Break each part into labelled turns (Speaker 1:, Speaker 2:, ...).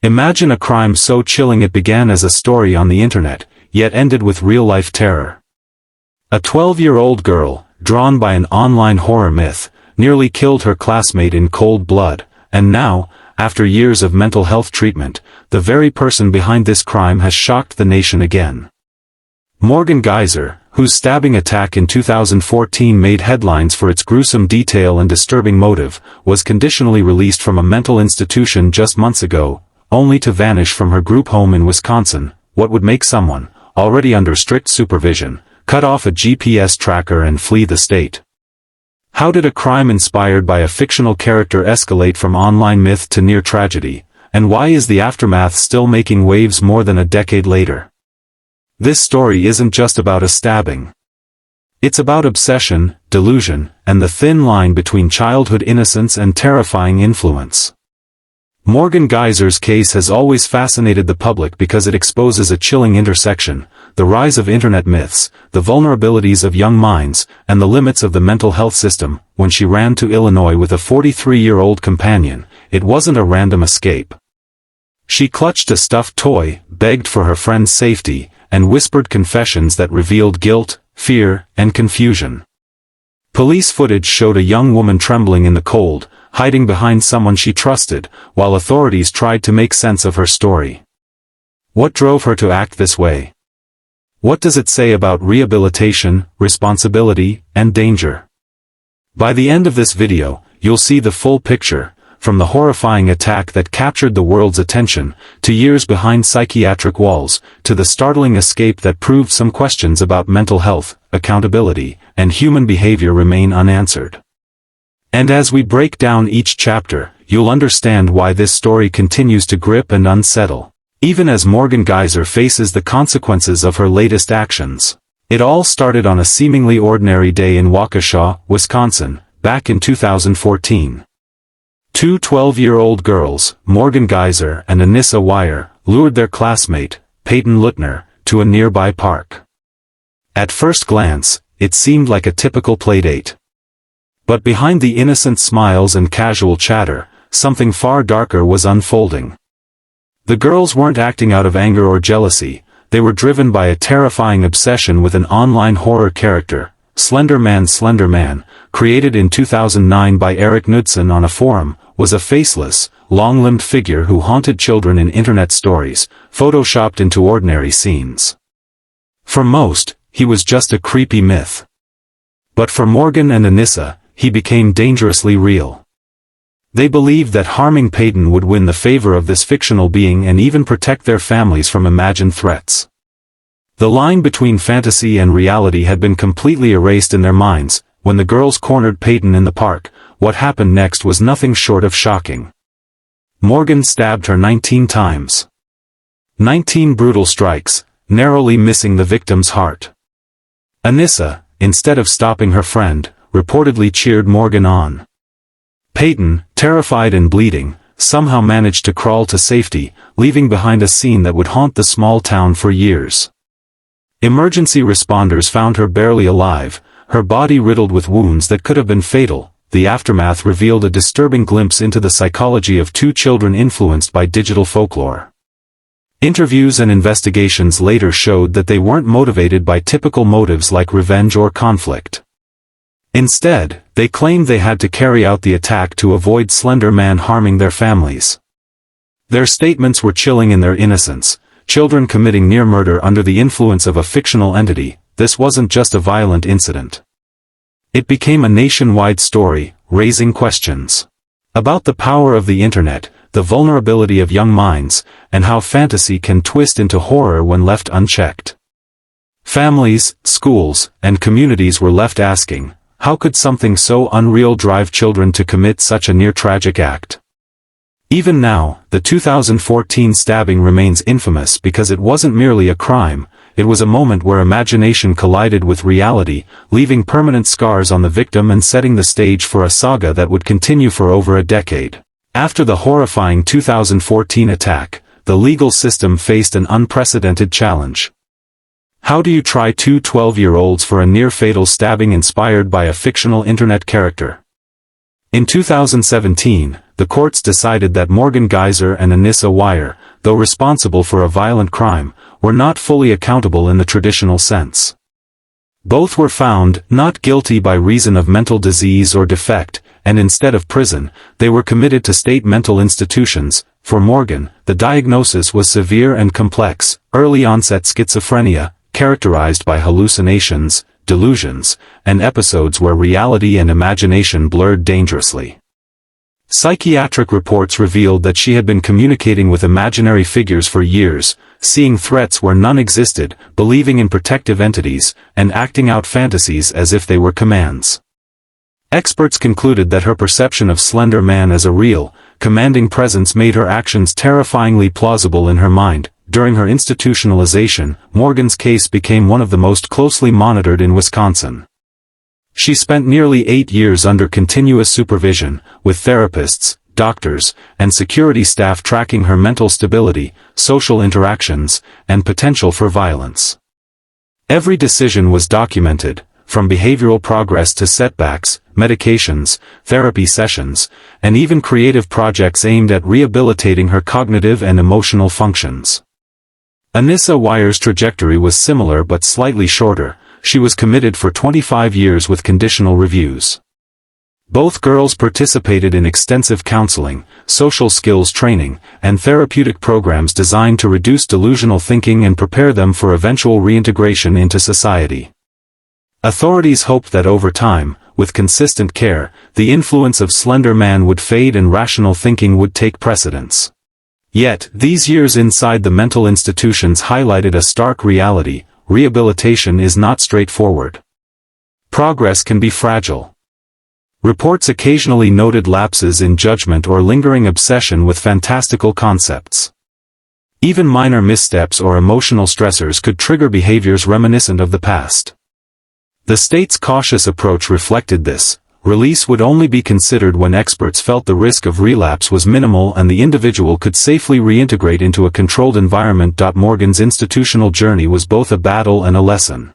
Speaker 1: Imagine a crime so chilling it began as a story on the internet, yet ended with real-life terror. A 12-year-old girl, drawn by an online horror myth, nearly killed her classmate in cold blood, and now, after years of mental health treatment, the very person behind this crime has shocked the nation again. Morgan Geyser, whose stabbing attack in 2014 made headlines for its gruesome detail and disturbing motive, was conditionally released from a mental institution just months ago, only to vanish from her group home in Wisconsin. What would make someone, already under strict supervision, cut off a GPS tracker and flee the state? How did a crime inspired by a fictional character escalate from online myth to near tragedy, and why is the aftermath still making waves more than a decade later? This story isn't just about a stabbing. It's about obsession, delusion, and the thin line between childhood innocence and terrifying influence. Morgan Geyser's case has always fascinated the public because it exposes a chilling intersection: the rise of internet myths, the vulnerabilities of young minds, and the limits of the mental health system. When she ran to Illinois with a 43-year-old companion, it wasn't a random escape. She clutched a stuffed toy, begged for her friend's safety, and whispered confessions that revealed guilt, fear, and confusion. Police footage showed a young woman trembling in the cold, hiding behind someone she trusted, while authorities tried to make sense of her story. What drove her to act this way? What does it say about rehabilitation, responsibility, and danger? By the end of this video, you'll see the full picture, from the horrifying attack that captured the world's attention, to years behind psychiatric walls, to the startling escape that proved some questions about mental health, accountability, and human behavior remain unanswered. And as we break down each chapter, you'll understand why this story continues to grip and unsettle, even as Morgan Geyser faces the consequences of her latest actions. It all started on a seemingly ordinary day in Waukesha, Wisconsin, back in 2014. Two 12-year-old girls, Morgan Geyser and Anissa Wire, lured their classmate, Peyton Lutner, to a nearby park. At first glance, it seemed like a typical playdate. But behind the innocent smiles and casual chatter, something far darker was unfolding. The girls weren't acting out of anger or jealousy, they were driven by a terrifying obsession with an online horror character, Slender Man, created in 2009 by Eric Knudsen on a forum, was a faceless, long-limbed figure who haunted children in internet stories, photoshopped into ordinary scenes. For most, he was just a creepy myth. But for Morgan and Anissa, he became dangerously real. They believed that harming Peyton would win the favor of this fictional being and even protect their families from imagined threats. The line between fantasy and reality had been completely erased in their minds. When the girls cornered Peyton in the park, what happened next was nothing short of shocking. Morgan stabbed her 19 times. 19 brutal strikes, narrowly missing the victim's heart. Anissa, instead of stopping her friend, reportedly cheered Morgan on. Peyton, terrified and bleeding, somehow managed to crawl to safety, leaving behind a scene that would haunt the small town for years. Emergency responders found her barely alive, her body riddled with wounds that could have been fatal. The aftermath revealed a disturbing glimpse into the psychology of two children influenced by digital folklore. Interviews and investigations later showed that they weren't motivated by typical motives like revenge or conflict. Instead, they claimed they had to carry out the attack to avoid Slender Man harming their families. Their statements were chilling in their innocence. Children committing near murder under the influence of a fictional entity. This wasn't just a violent incident. It became a nationwide story, raising questions about the power of the internet, the vulnerability of young minds, and how fantasy can twist into horror when left unchecked. Families, schools, and communities were left asking, how could something so unreal drive children to commit such a near-tragic act? Even now, the 2014 stabbing remains infamous because it wasn't merely a crime, it was a moment where imagination collided with reality, leaving permanent scars on the victim and setting the stage for a saga that would continue for over a decade. After the horrifying 2014 attack, the legal system faced an unprecedented challenge. How do you try two 12-year-olds for a near-fatal stabbing inspired by a fictional internet character? In 2017, the courts decided that Morgan Geyser and Anissa Weier, though responsible for a violent crime, were not fully accountable in the traditional sense. Both were found not guilty by reason of mental disease or defect, and instead of prison, they were committed to state mental institutions. For Morgan, the diagnosis was severe and complex, early-onset schizophrenia, characterized by hallucinations, delusions, and episodes where reality and imagination blurred dangerously. Psychiatric reports revealed that she had been communicating with imaginary figures for years, seeing threats where none existed, believing in protective entities, and acting out fantasies as if they were commands. Experts concluded that her perception of Slender Man as a real, commanding presence made her actions terrifyingly plausible in her mind. During her institutionalization, Morgan's case became one of the most closely monitored in Wisconsin. She spent nearly 8 years under continuous supervision, with therapists, doctors, and security staff tracking her mental stability, social interactions, and potential for violence. Every decision was documented, from behavioral progress to setbacks, medications, therapy sessions, and even creative projects aimed at rehabilitating her cognitive and emotional functions. Anissa Weier's trajectory was similar but slightly shorter. She was committed for 25 years with conditional reviews. Both girls participated in extensive counseling, social skills training, and therapeutic programs designed to reduce delusional thinking and prepare them for eventual reintegration into society. Authorities hoped that over time, with consistent care, the influence of Slender Man would fade and rational thinking would take precedence. Yet, these years inside the mental institutions highlighted a stark reality: rehabilitation is not straightforward. Progress can be fragile. Reports occasionally noted lapses in judgment or lingering obsession with fantastical concepts. Even minor missteps or emotional stressors could trigger behaviors reminiscent of the past. The state's cautious approach reflected this. Release would only be considered when experts felt the risk of relapse was minimal and the individual could safely reintegrate into a controlled environment. Morgan's institutional journey was both a battle and a lesson.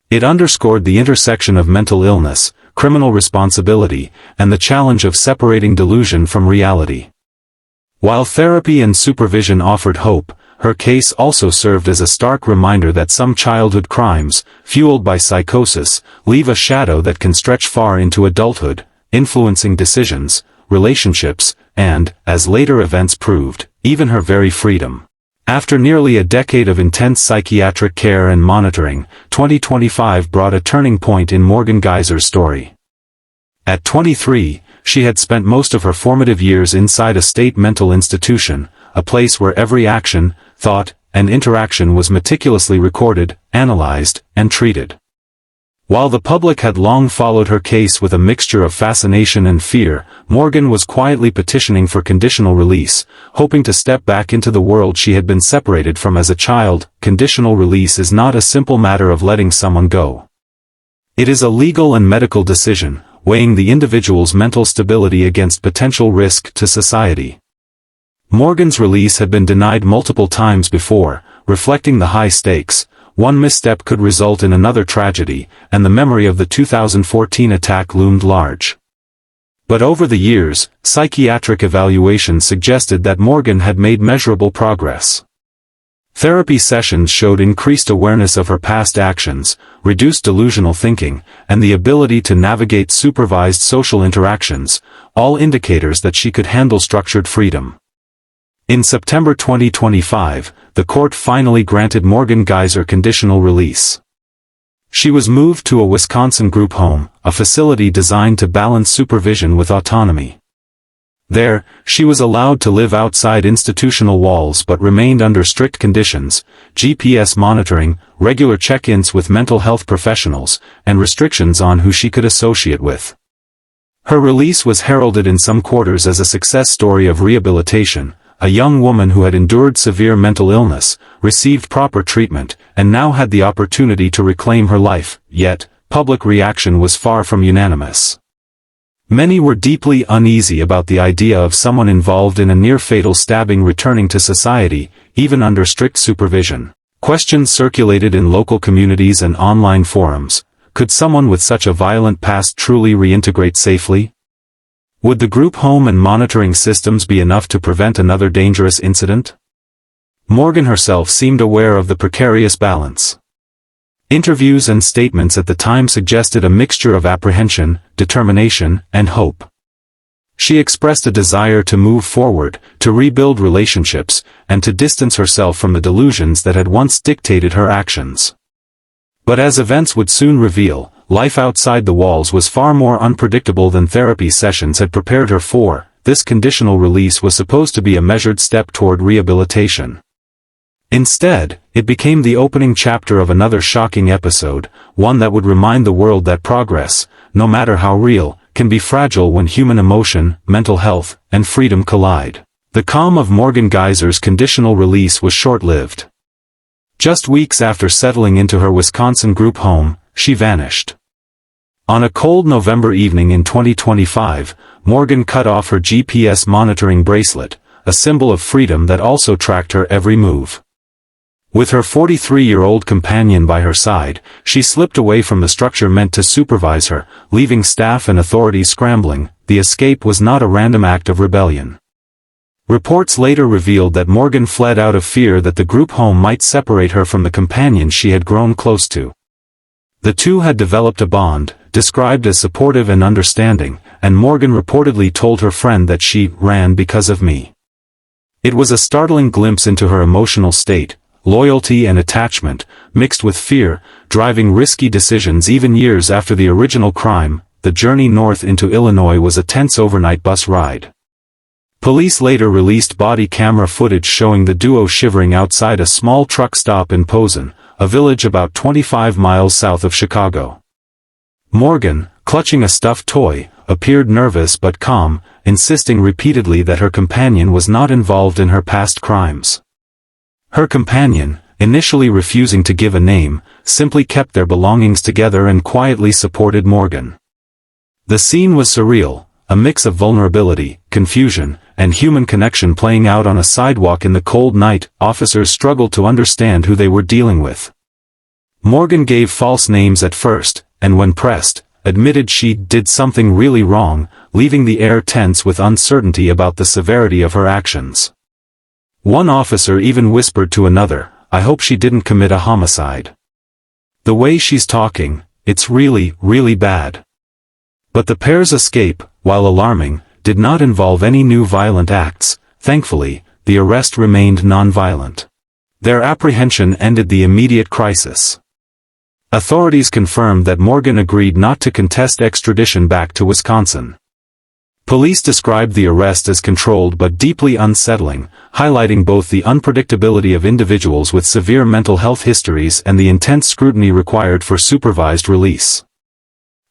Speaker 1: It underscored the intersection of mental illness, criminal responsibility, and the challenge of separating delusion from reality. While therapy and supervision offered hope, her case also served as a stark reminder that some childhood crimes, fueled by psychosis, leave a shadow that can stretch far into adulthood, influencing decisions, relationships, and, as later events proved, even her very freedom. After nearly a decade of intense psychiatric care and monitoring, 2025 brought a turning point in Morgan Geyser's story. At 23, she had spent most of her formative years inside a state mental institution, a place where every action, thought, and interaction was meticulously recorded, analyzed, and treated. While the public had long followed her case with a mixture of fascination and fear, Morgan was quietly petitioning for conditional release, hoping to step back into the world she had been separated from as a child. Conditional release is not a simple matter of letting someone go. It is a legal and medical decision, weighing the individual's mental stability against potential risk to society. Morgan's release had been denied multiple times before, reflecting the high stakes. One misstep could result in another tragedy, and the memory of the 2014 attack loomed large. But over the years, psychiatric evaluations suggested that Morgan had made measurable progress. Therapy sessions showed increased awareness of her past actions, reduced delusional thinking, and the ability to navigate supervised social interactions, all indicators that she could handle structured freedom. In September 2025, the court finally granted Morgan Geyser conditional release. She was moved to a Wisconsin group home, a facility designed to balance supervision with autonomy. There, she was allowed to live outside institutional walls but remained under strict conditions: GPS monitoring, regular check-ins with mental health professionals, and restrictions on who she could associate with. Her release was heralded in some quarters as a success story of rehabilitation. A young woman who had endured severe mental illness, received proper treatment, and now had the opportunity to reclaim her life. Yet, public reaction was far from unanimous. Many were deeply uneasy about the idea of someone involved in a near-fatal stabbing returning to society, even under strict supervision. Questions circulated in local communities and online forums: could someone with such a violent past truly reintegrate safely? Would the group home and monitoring systems be enough to prevent another dangerous incident? Morgan herself seemed aware of the precarious balance. Interviews and statements at the time suggested a mixture of apprehension, determination, and hope. She expressed a desire to move forward, to rebuild relationships, and to distance herself from the delusions that had once dictated her actions. But as events would soon reveal, life outside the walls was far more unpredictable than therapy sessions had prepared her for. This conditional release was supposed to be a measured step toward rehabilitation. Instead, it became the opening chapter of another shocking episode, one that would remind the world that progress, no matter how real, can be fragile when human emotion, mental health, and freedom collide. The calm of Morgan Geyser's conditional release was short-lived. Just weeks after settling into her Wisconsin group home, she vanished. On a cold November evening in 2025, Morgan cut off her GPS monitoring bracelet, a symbol of freedom that also tracked her every move. With her 43-year-old companion by her side, she slipped away from the structure meant to supervise her, leaving staff and authorities scrambling. The escape was not a random act of rebellion. Reports later revealed that Morgan fled out of fear that the group home might separate her from the companion she had grown close to. The two had developed a bond, described as supportive and understanding, and Morgan reportedly told her friend that she ran because of me. It was a startling glimpse into her emotional state, loyalty and attachment, mixed with fear, driving risky decisions even years after the original crime. The journey north into Illinois was a tense overnight bus ride. Police later released body camera footage showing the duo shivering outside a small truck stop in Posen, a village about 25 miles south of Chicago. Morgan, clutching a stuffed toy, appeared nervous but calm, insisting repeatedly that her companion was not involved in her past crimes. Her companion, initially refusing to give a name, simply kept their belongings together and quietly supported Morgan. The scene was surreal, a mix of vulnerability, confusion, and human connection playing out on a sidewalk in the cold night. Officers struggled to understand who they were dealing with. Morgan gave false names at first, and when pressed, admitted she did something really wrong, leaving the air tense with uncertainty about the severity of her actions. One officer even whispered to another, "I hope she didn't commit a homicide. The way she's talking, it's really, really bad." But the pair's escape, while alarming, did not involve any new violent acts. Thankfully, the arrest remained non-violent. Their apprehension ended the immediate crisis. Authorities confirmed that Morgan agreed not to contest extradition back to Wisconsin. Police described the arrest as controlled but deeply unsettling, highlighting both the unpredictability of individuals with severe mental health histories and the intense scrutiny required for supervised release.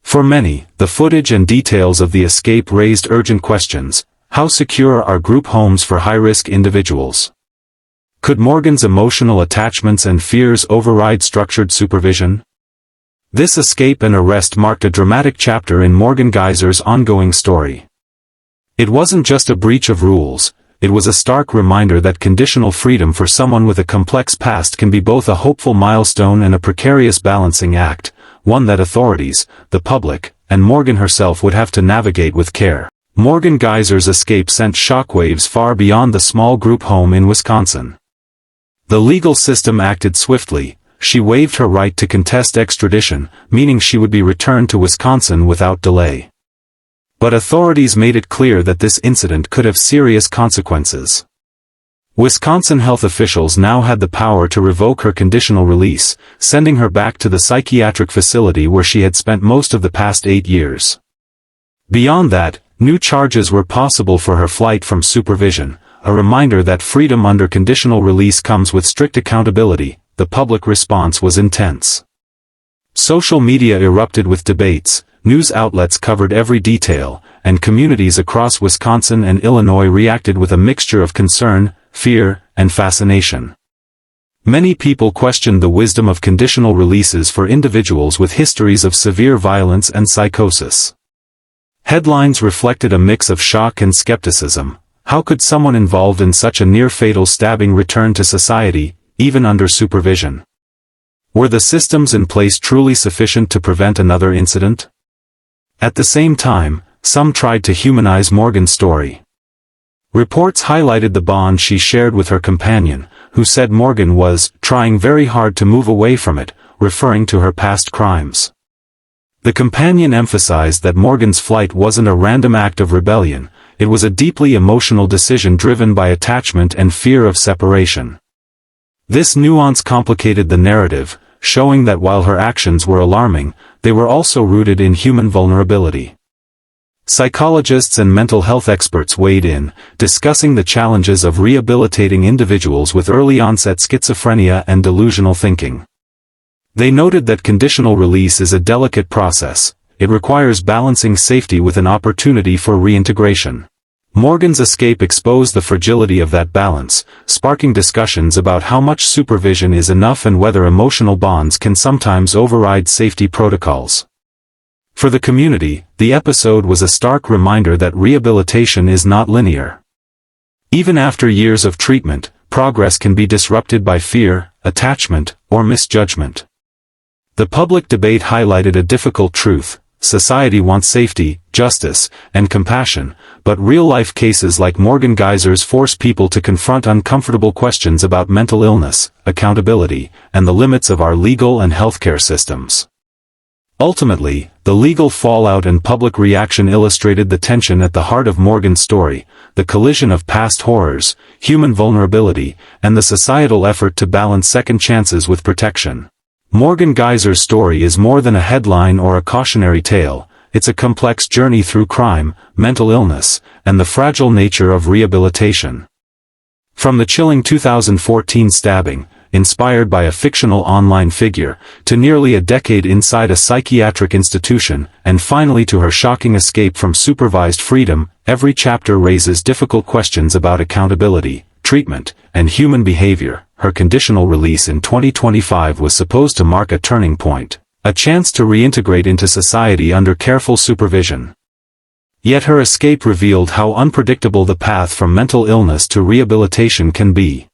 Speaker 1: For many, the footage and details of the escape raised urgent questions. How secure are group homes for high-risk individuals? Could Morgan's emotional attachments and fears override structured supervision? This escape and arrest marked a dramatic chapter in Morgan Geyser's ongoing story. It wasn't just a breach of rules, it was a stark reminder that conditional freedom for someone with a complex past can be both a hopeful milestone and a precarious balancing act, one that authorities, the public, and Morgan herself would have to navigate with care. Morgan Geyser's escape sent shockwaves far beyond the small group home in Wisconsin. The legal system acted swiftly. She waived her right to contest extradition, meaning she would be returned to Wisconsin without delay. But authorities made it clear that this incident could have serious consequences. Wisconsin health officials now had the power to revoke her conditional release, sending her back to the psychiatric facility where she had spent most of the past 8 years. Beyond that, new charges were possible for her flight from supervision, a reminder that freedom under conditional release comes with strict accountability. The public response was intense. Social media erupted with debates, news outlets covered every detail, and communities across Wisconsin and Illinois reacted with a mixture of concern, fear, and fascination. Many people questioned the wisdom of conditional releases for individuals with histories of severe violence and psychosis. Headlines reflected a mix of shock and skepticism. How could someone involved in such a near-fatal stabbing return to society, even under supervision? Were the systems in place truly sufficient to prevent another incident? At the same time, some tried to humanize Morgan's story. Reports highlighted the bond she shared with her companion, who said Morgan was trying very hard to move away from it, referring to her past crimes. The companion emphasized that Morgan's flight wasn't a random act of rebellion, it was a deeply emotional decision driven by attachment and fear of separation. This nuance complicated the narrative, showing that while her actions were alarming, they were also rooted in human vulnerability. Psychologists and mental health experts weighed in, discussing the challenges of rehabilitating individuals with early-onset schizophrenia and delusional thinking. They noted that conditional release is a delicate process. It requires balancing safety with an opportunity for reintegration. Morgan's escape exposed the fragility of that balance, sparking discussions about how much supervision is enough and whether emotional bonds can sometimes override safety protocols. For the community, the episode was a stark reminder that rehabilitation is not linear. Even after years of treatment, progress can be disrupted by fear, attachment, or misjudgment. The public debate highlighted a difficult truth: society wants safety, justice, and compassion, but real-life cases like Morgan Geyser's force people to confront uncomfortable questions about mental illness, accountability, and the limits of our legal and healthcare systems. Ultimately, the legal fallout and public reaction illustrated the tension at the heart of Morgan's story, the collision of past horrors, human vulnerability, and the societal effort to balance second chances with protection. Morgan Geyser's story is more than a headline or a cautionary tale, it's a complex journey through crime, mental illness, and the fragile nature of rehabilitation. From the chilling 2014 stabbing, inspired by a fictional online figure, to nearly a decade inside a psychiatric institution, and finally to her shocking escape from supervised freedom, every chapter raises difficult questions about accountability, treatment, and human behavior. Her conditional release in 2025 was supposed to mark a turning point, a chance to reintegrate into society under careful supervision. Yet her escape revealed how unpredictable the path from mental illness to rehabilitation can be.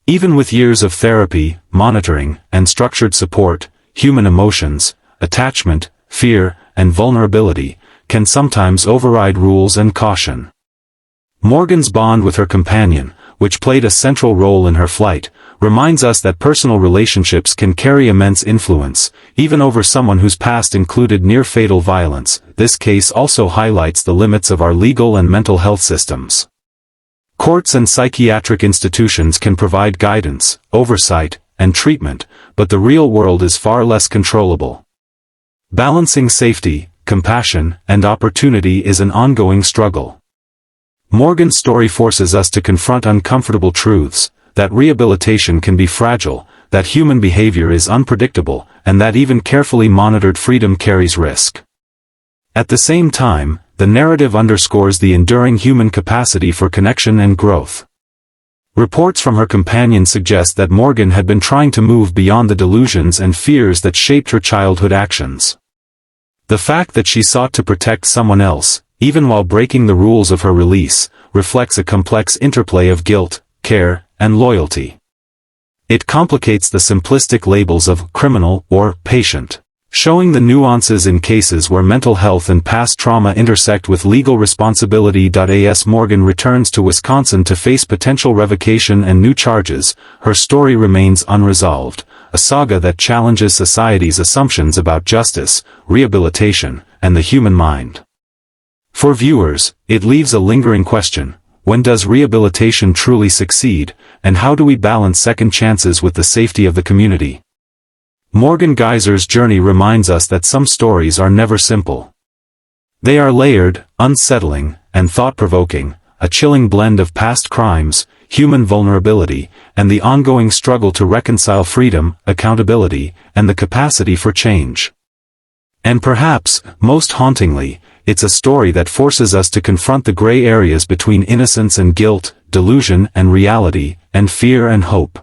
Speaker 1: Even with years of therapy, monitoring, and structured support, human emotions, attachment, fear, and vulnerability can sometimes override rules and caution. Morgan's bond with her companion, which played a central role in her flight, reminds us that personal relationships can carry immense influence, even over someone whose past included near-fatal violence. This case also highlights the limits of our legal and mental health systems. Courts and psychiatric institutions can provide guidance, oversight, and treatment, but the real world is far less controllable. Balancing safety, compassion, and opportunity is an ongoing struggle. Morgan's story forces us to confront uncomfortable truths, that rehabilitation can be fragile, that human behavior is unpredictable, and that even carefully monitored freedom carries risk. At the same time, the narrative underscores the enduring human capacity for connection and growth. Reports from her companion suggest that Morgan had been trying to move beyond the delusions and fears that shaped her childhood actions. The fact that she sought to protect someone else, even while breaking the rules of her release, reflects a complex interplay of guilt, care, and loyalty. It complicates the simplistic labels of criminal or patient, showing the nuances in cases where mental health and past trauma intersect with legal responsibility. As Morgan returns to Wisconsin to face potential revocation and new charges, her story remains unresolved, a saga that challenges society's assumptions about justice, rehabilitation, and the human mind. For viewers, it leaves a lingering question: when does rehabilitation truly succeed, and how do we balance second chances with the safety of the community? Morgan Geyser's journey reminds us that some stories are never simple. They are layered, unsettling, and thought-provoking, a chilling blend of past crimes, human vulnerability, and the ongoing struggle to reconcile freedom, accountability, and the capacity for change. And perhaps, most hauntingly, it's a story that forces us to confront the gray areas between innocence and guilt, delusion and reality, and fear and hope.